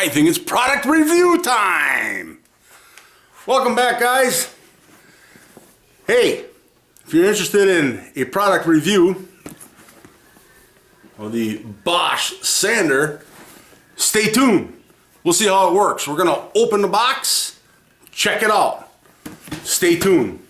I think it's product review time. Welcome back, guys. Hey, if you're interested in a product review of the Bosch Sander, stay tuned. We'll see how it works. We're gonna open the box, check it out. Stay tuned.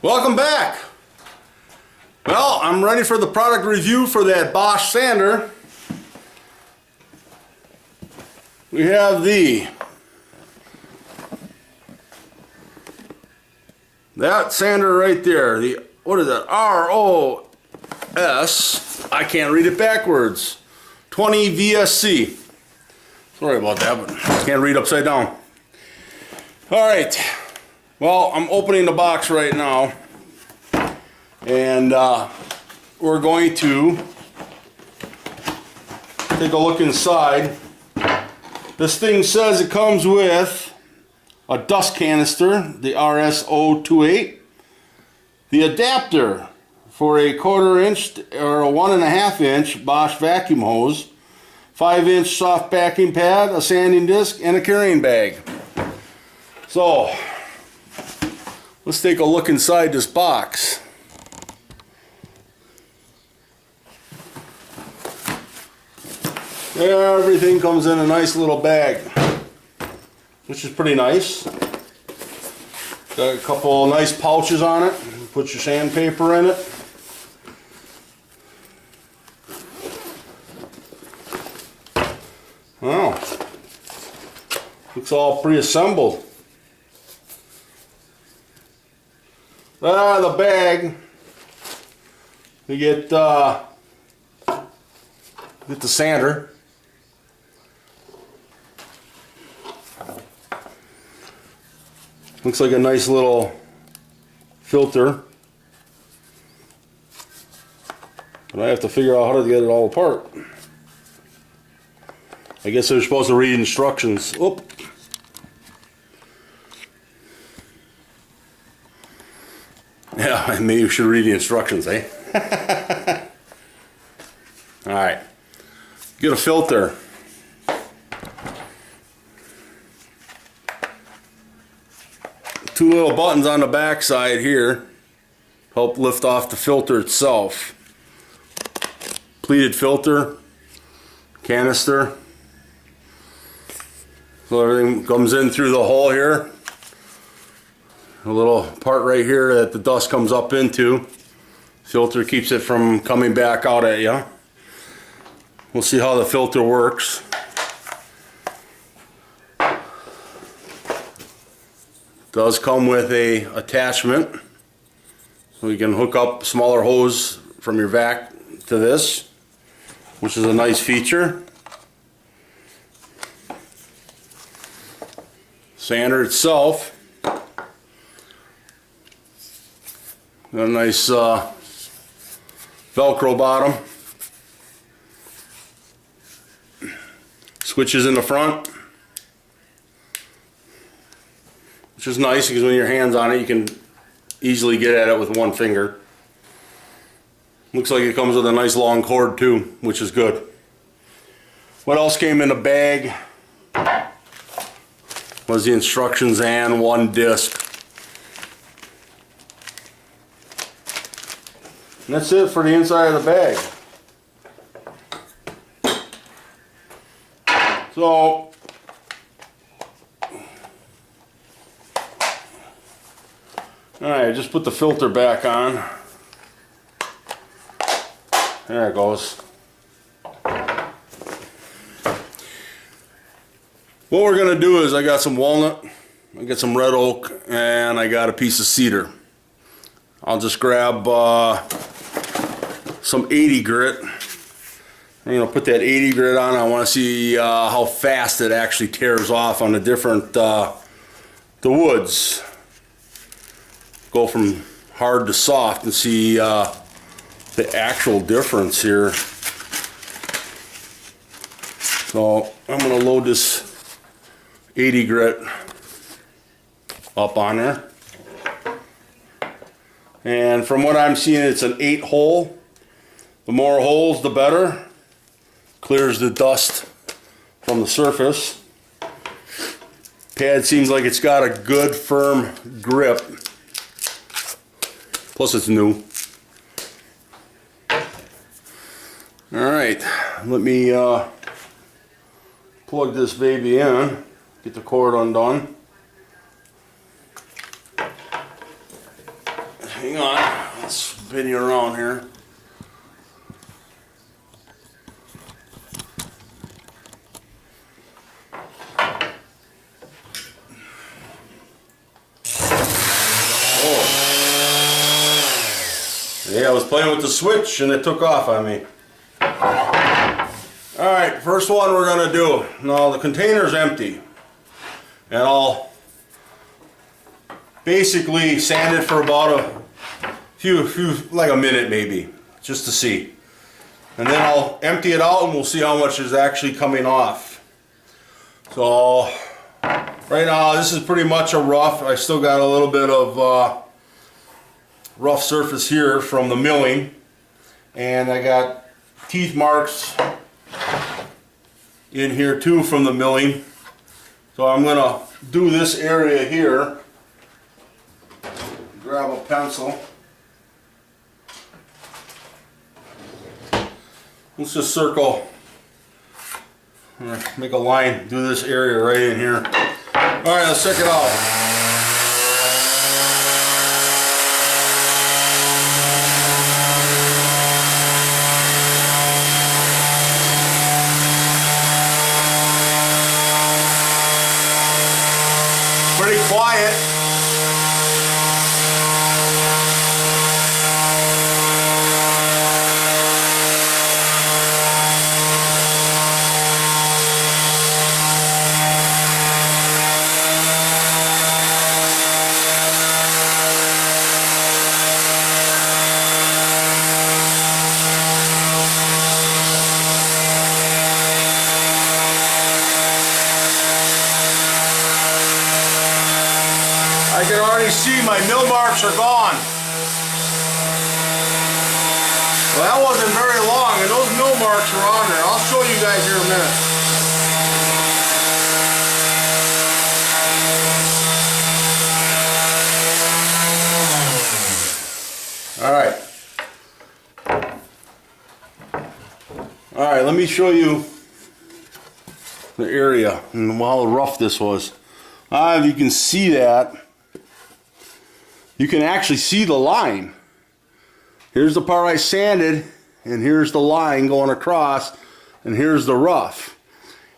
Welcome back. Well, I'm ready for the product review for that Bosch sander. We have that sander right there. What is that? ROS. I can't read it backwards. 20 VSC. Sorry about that, but I can't read upside down. All right. Well, I'm opening the box right now, and we're going to take a look inside. This thing says it comes with a dust canister, the RS028, the adapter for a 1/4 inch or a 1.5 inch Bosch vacuum hose, 5-inch soft backing pad, a sanding disc, and a carrying bag. So let's take a look inside this box. Everything comes in a nice little bag, which is pretty nice. Got a couple nice pouches on it. Put your sandpaper in it. Wow. Looks all pre-assembled. The bag, we get the sander. Looks like a nice little filter, but I have to figure out how to get it all apart. I guess they're supposed to read instructions. Oop. Yeah, maybe you should read the instructions, eh? Alright. Get a filter. Two little buttons on the back side here help lift off the filter itself. Pleated filter, canister. So everything comes in through the hole here. A little part right here that the dust comes up into. Filter keeps it from coming back out at you. We'll see how the filter works. Does come with a attachment, so you can hook up a smaller hose from your vac to this, which is a nice feature. Sander itself. Got a nice Velcro bottom. Switches in the front, which is nice because when your hand's on it, you can easily get at it with one finger. Looks like it comes with a nice long cord too, which is good. What else came in the bag was the instructions and one disc. And that's it for the inside of the bag. So, alright, just put the filter back on. There it goes. What we're going to do is, I got some walnut, I got some red oak, and I got a piece of cedar. I'll just grab some 80 grit. I'm going to put that 80 grit on. I want to see how fast it actually tears off on the different the woods. Go from hard to soft and see the actual difference here. So I'm going to load this 80 grit up on there. And from what I'm seeing, it's an 8 hole. The more holes, the better. Clears the dust from the surface. Pad seems like it's got a good firm grip. Plus it's new. Alright, let me plug this baby in. Get the cord undone. Hang on, let's spin you around here. Yeah, I was playing with the switch and it took off on me. Alright, first one we're going to do. Now the container's empty. And I'll basically sand it for about a few, like a minute maybe, just to see. And then I'll empty it out and we'll see how much is actually coming off. So, right now this is pretty much a rough. I still got a little bit of rough surface here from the milling, and I got teeth marks in here too from the milling. So I'm gonna do this area here. Grab a pencil. Let's just circle, make a line, do this area right in here. Alright, let's check it out. Pretty quiet. I can already see my mill marks are gone. Well, that wasn't very long, and those mill marks are on there. I'll show you guys here in a minute. Alright, let me show you the area and how rough this was. If you can see that, you can actually see the line. Here's the part I sanded, and here's the line going across, and here's the rough.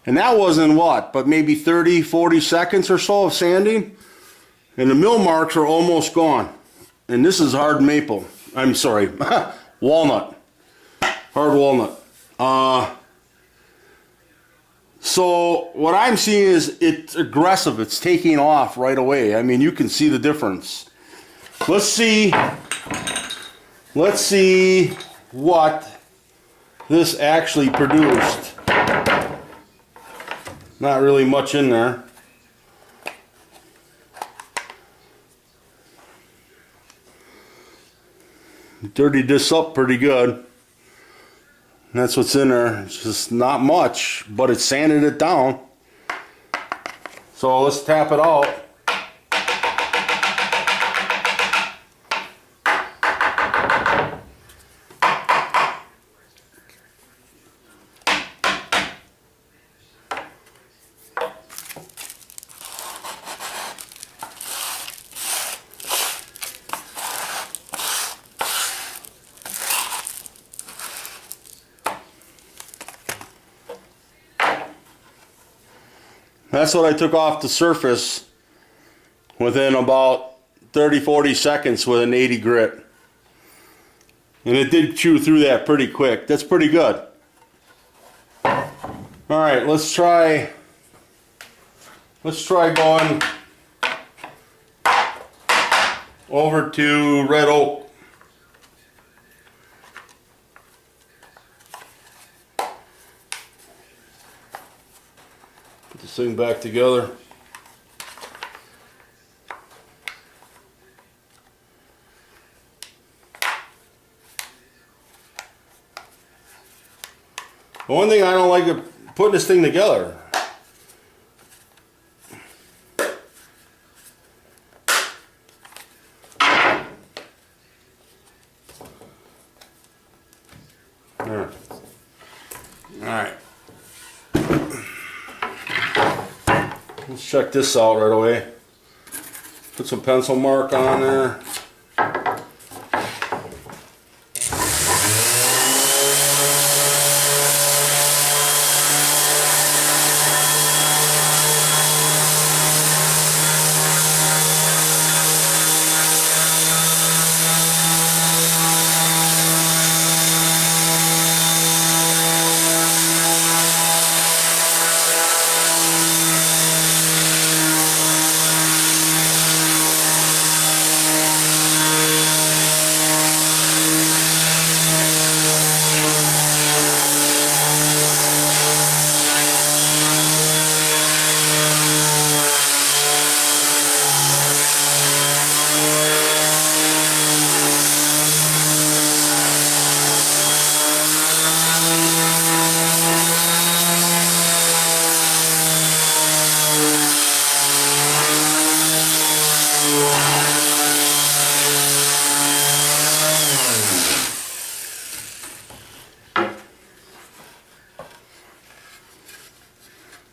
And that wasn't what, but maybe 30, 40 seconds or so of sanding, and the mill marks are almost gone. And this is hard maple. I'm sorry, walnut. Hard walnut. So what I'm seeing is it's aggressive. It's taking off right away. I mean, you can see the difference. Let's see what this actually produced. Not really much in there. Dirtied this up pretty good. And that's what's in there. It's just not much, but it sanded it down. So let's tap it out. That's what I took off the surface within about 30-40 seconds with an 80 grit. And it did chew through that pretty quick. That's pretty good. Alright, let's try going over to red oak. Put this thing back together. The one thing I don't like is putting this thing together. There. All right. Let's check this out right away. Put some pencil mark on there.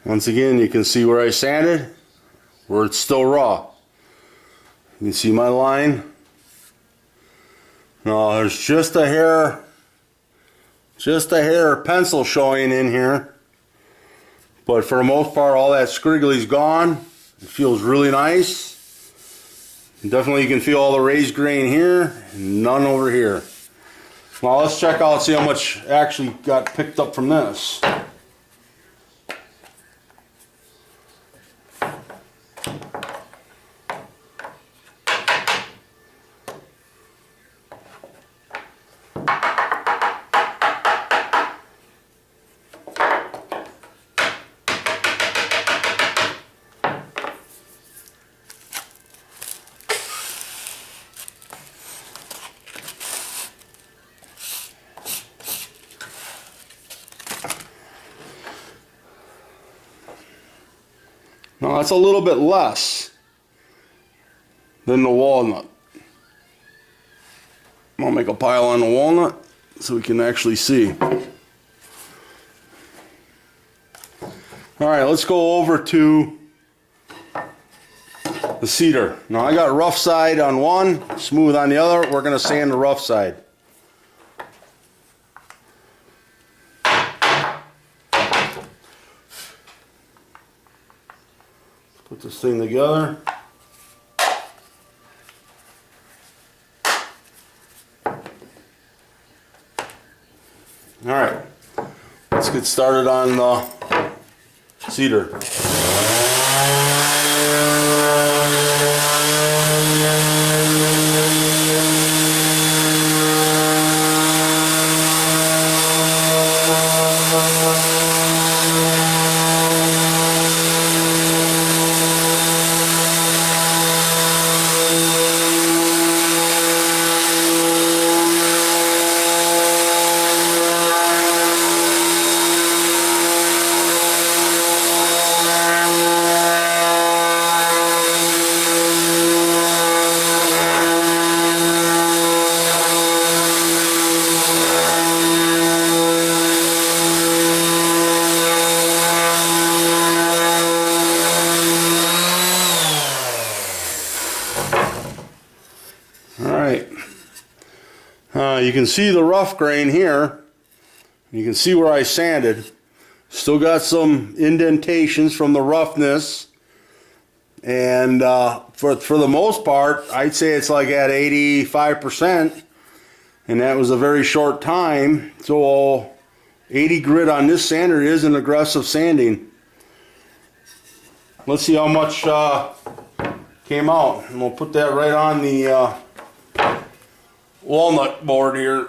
Once again, you can see where I sanded, where it's still raw. You can see my line. Now there's just a hair of pencil showing in here. But for the most part, all that scriggly's gone. It feels really nice. And definitely you can feel all the raised grain here, and none over here. Now let's check out, see how much actually got picked up from this. Now that's a little bit less than the walnut. I'll make a pile on the walnut so we can actually see. Alright, let's go over to the cedar. Now I got rough side on one, smooth on the other. We're going to sand the rough side. Put this thing together. Alright, let's get started on the cedar. Alright. You can see the rough grain here. You can see where I sanded. Still got some indentations from the roughness. And for the most part, I'd say it's like at 85%. And that was a very short time. So 80 grit on this sander is an aggressive sanding. Let's see how much came out. And we'll put that right on the walnut board here.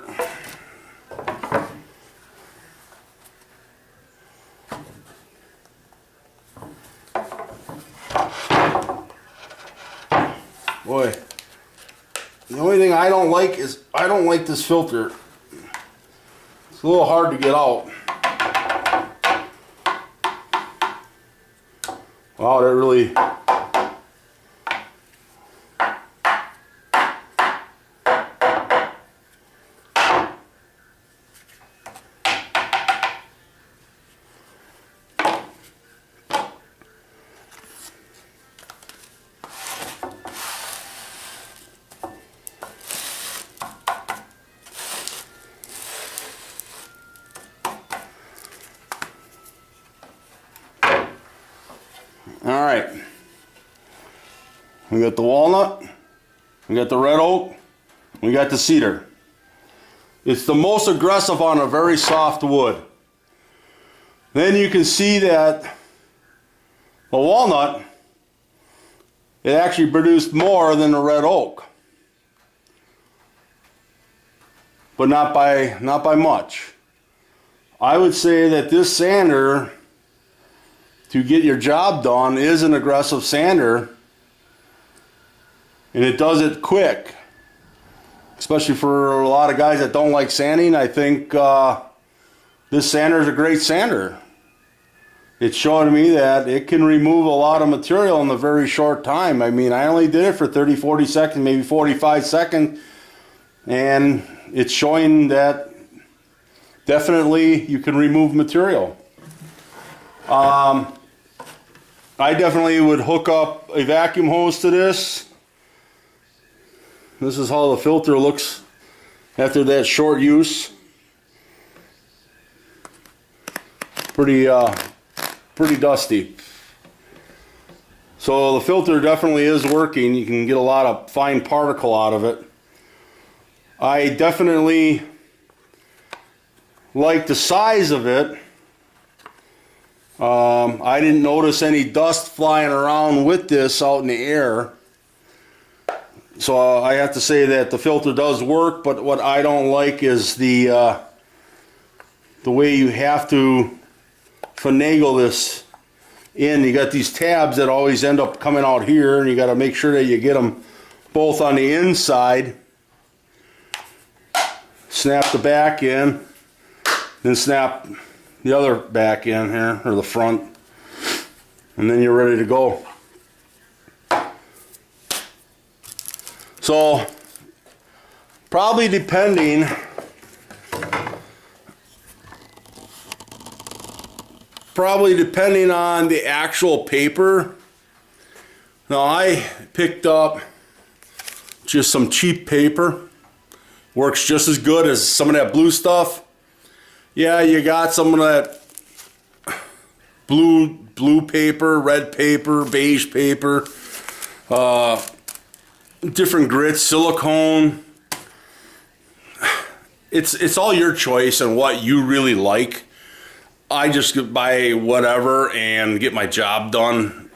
Boy, the only thing I don't like is I don't like this filter. It's a little hard to get out. Wow, that really... Alright, we got the walnut, we got the red oak, we got the cedar. It's the most aggressive on a very soft wood. Then you can see that the walnut, it actually produced more than the red oak. But not by much. I would say that this sander, to get your job done, is an aggressive sander, and it does it quick, especially for a lot of guys that don't like sanding. I think this sander is a great sander. It's showing me that it can remove a lot of material in a very short time. I mean, I only did it for 30-40 seconds, maybe 45 seconds, and it's showing that definitely you can remove material. I definitely would hook up a vacuum hose to this. This is how the filter looks after that short use. Pretty dusty. So the filter definitely is working. You can get a lot of fine particle out of it. I definitely like the size of it. I didn't notice any dust flying around with this out in the air. So I have to say that the filter does work, but what I don't like is the way you have to finagle this in. You got these tabs that always end up coming out here, and you got to make sure that you get them both on the inside. Snap the back in, then snap the other back in here, or the front, and then you're ready to go. So probably depending on the actual paper. Now I picked up just some cheap paper. Works just as good as some of that blue stuff. Yeah, you got some of that blue paper, red paper, beige paper, different grits, silicone. It's all your choice and what you really like. I just buy whatever and get my job done.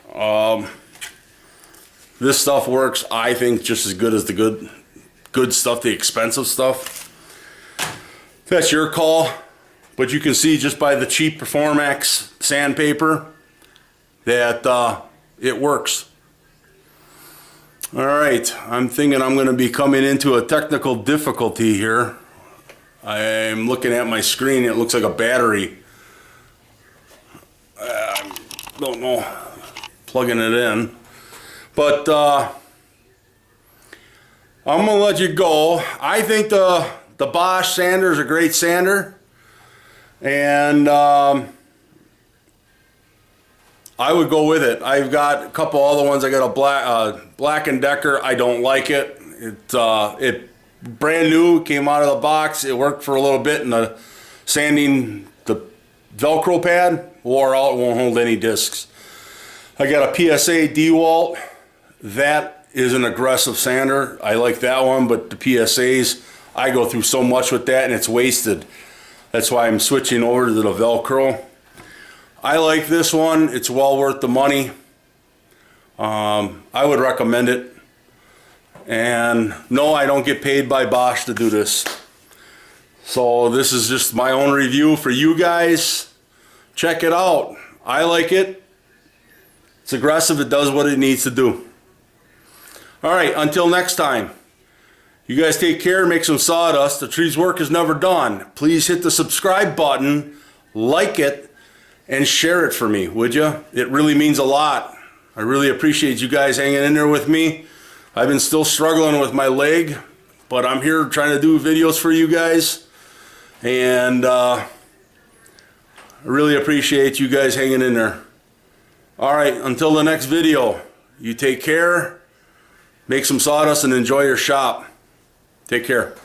This stuff works, I think, just as good as the good stuff, the expensive stuff. That's your call. But you can see just by the cheap Performax sandpaper that it works. All right, I'm thinking I'm going to be coming into a technical difficulty here. I'm looking at my screen, it looks like a battery. Don't know, plugging it in. But I'm going to let you go. I think the Bosch sander is a great sander. And I would go with it. I've got a couple other ones. I got a Black & Decker. I don't like it. It brand new, came out of the box. It worked for a little bit, and the sanding, the Velcro pad wore out, won't hold any discs. I got a PSA DeWalt. That is an aggressive sander. I like that one, but the PSAs, I go through so much with that and it's wasted. That's why I'm switching over to the Velcro. I like this one. It's well worth the money. I would recommend it. And no, I don't get paid by Bosch to do this. So this is just my own review for you guys. Check it out. I like it. It's aggressive. It does what it needs to do. All right, until next time. You guys take care, make some sawdust. The tree's work is never done. Please hit the subscribe button, like it, and share it for me, would you? It really means a lot. I really appreciate you guys hanging in there with me. I've been still struggling with my leg, but I'm here trying to do videos for you guys. And I really appreciate you guys hanging in there. All right, until the next video, you take care, make some sawdust, and enjoy your shop. Take care.